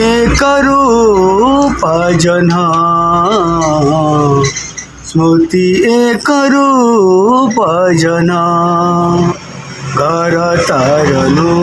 एक रूप जना स्मृति एक रूप जना घर तारनु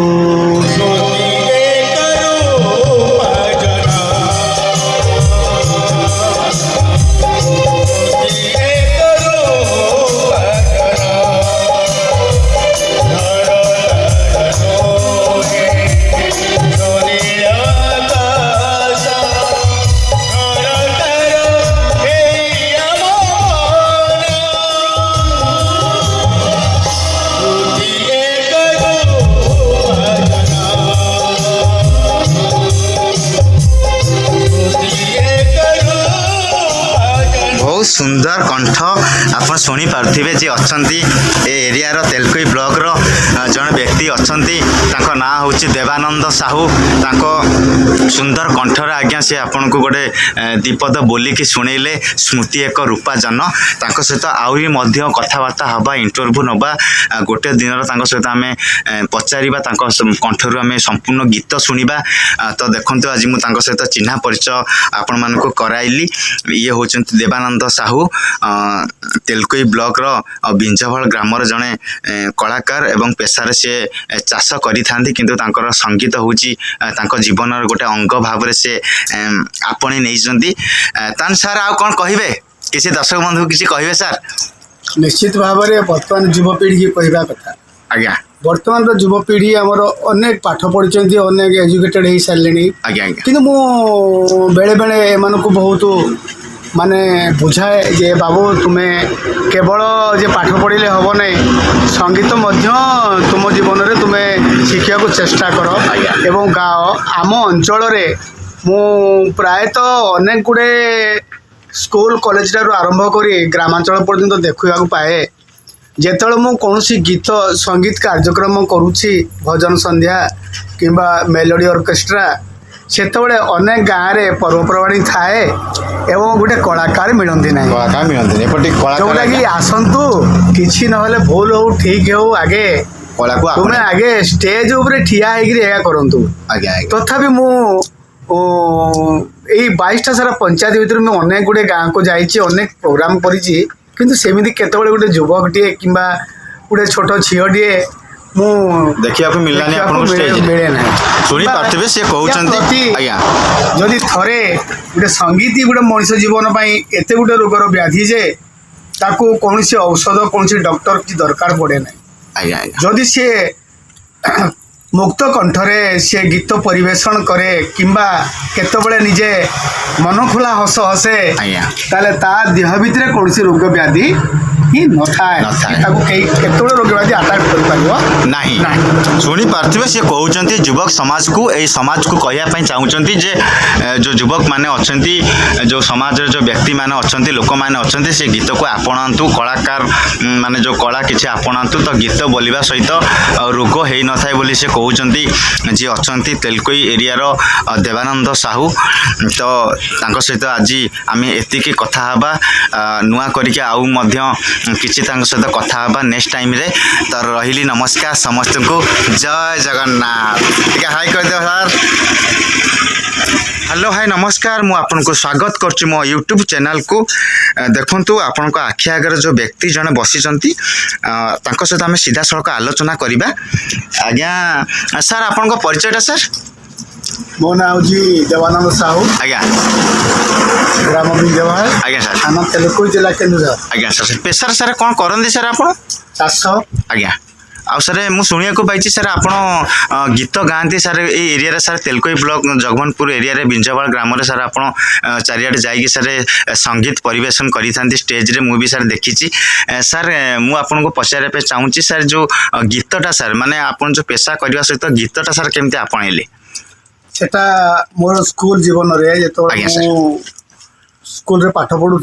बहुत सुंदर कंठ आप शुणी पार्थिवे जे अच्छा एरिया तेलकोई ब्लॉक रो जन व्यक्ति अच्छा ना हूँ देवानंद साहू सुंदर कंठर आज्ञा से आपन को गोटे दीपद बोलिकी शुणेले स्मृति एक रूपा जन सहित आहरी कथबार्ता हवा इंटरव्यू नवा गोटे दिन सहित आम पचारा कंठर आम संपूर्ण गीत शुणा तो देखो आज मुझे सहित चिन्हा परिचय आपण मान कराइली ये हूँ देवानंद साहू तेलकोई ब्लॉक रो बिंजभल ग्रामर जड़े कलाकार एवं पेशार से चाष करि किंतु तांकर संगीत होची जीवन गोटे अंग भाव से आपणे नहीं तान सार आ कौन कहे किसी दर्शक बंधु किसी कहे सार निश्चित भाव में वर्तमान युवपीढ़ी की कहवा कथा आज्ञा वर्तमान युवपीढ़ी आमर अनेक पाठ पढ़ी अनेक एजुकेटेड हो सारे आज्ञा कि बेले बेले एम बहुत माने बुझाए जे बाबू तुम्हें केवल जे पाठ पढ़ले हम नहीं संगीत तुम जीवन में तुम्हें शिखा को चेष्टा कर एवं गाओ आम अंचल मु प्रायतः अनेक गुड़े स्कूल कॉलेज ठारू आरंभ करी ग्रामांचल पर्यंत देखा पाए जेतल मु कौन गीत संगीत कार्यक्रम करुच्ची भजन संध्या किंबा मेलोडी ऑर्केस्ट्रा सेतबे अनेक गाँव में पर्वपर्वाणी थाए एवं गोटे कलाकार मिलती ना जोटा कि आसतु कि ना भूल हो ठीक हो आगे तुम्हें आगे स्टेज उपर ठिया करूँ तथापि मु 22टा सारा पंचायत भर मुझे अनेक गुड़े गाँव को जाइए अनेक प्रोग्राम करी किंतु सेमती केतबे गोटे युवक टे कि गोटे छोट झीटे देखा मिले ना शुणी पार्थिवे से जदि थरे गोटे संगीत गोटे मनुष्य जीवन एत गोटे रोगर व्याधि जे ताकू कौन औषध कौन डॉक्टर की दरकार पड़े ना जदि सी मुक्त कंठरे सी गीत परिवेशन करे किंबा केतबेले निजे मन खुला हस हसे ताले ता देह भितर कौन रोग व्याधि ही न केतबेले रोग व्याधि आटाक कर नहीं शुणी पार्थिवे से कहते युवक समाज को यही समाज को कहवाई चाहते जे जो युवक मैंने अच्छा जो समाज जो व्यक्ति मैंने अच्छा लोक मैंने अच्छा से गीत को आपणातु कलाकार माने जो कला किसी आपणातु तो गीत बोलवा सहित रोग हो न था बोली से कहते जी अच्छा तेलकोई एरिया देवानंद साहू तो सहित आज आम एतिकी कथा हवा नुआ करके आउ किसी सहित कथा हवा नेक्स्ट टाइम रे तो रही नमस्कार समस्त को जय जगन्नाथ हाई कर दे सर हेलो हाय नमस्कार मु आपन को स्वागत करछि मो यूट्यूब चैनल को देखंतु आपन को आखि आगर जो व्यक्ति जने बसिचंती तांको सहित आम सीधा सड़क आलोचना करिबा आज्ञा सर आपन को परिचयटा सर मो नाम जी देवानंद साहू आज्ञा ग्राम बिंजवाल आज्ञा सर थाना तेलकोई जिला केन्दुझर आज्ञा सर पेशर सर कौन करंदी सर आपन चाष आज्ञा आउ सर मुझे शुणा पाई सर आप गीत गाँती सर ये area sir तेलकोई block Jagmanpur area बिंजवाल gram sir आप चारिआडे जाइए सर संगीत परिवेशन करी स्टेज रे मुझे सर देखी सर मुझे पचारे चाहूँगी सर जो गीतटा सर माने आप जो पेशा करने सहित गीतटा सर केमती आपणेले सेटा मोर स्कूल जीवन रे स्कूल रे पाठ पढ़ु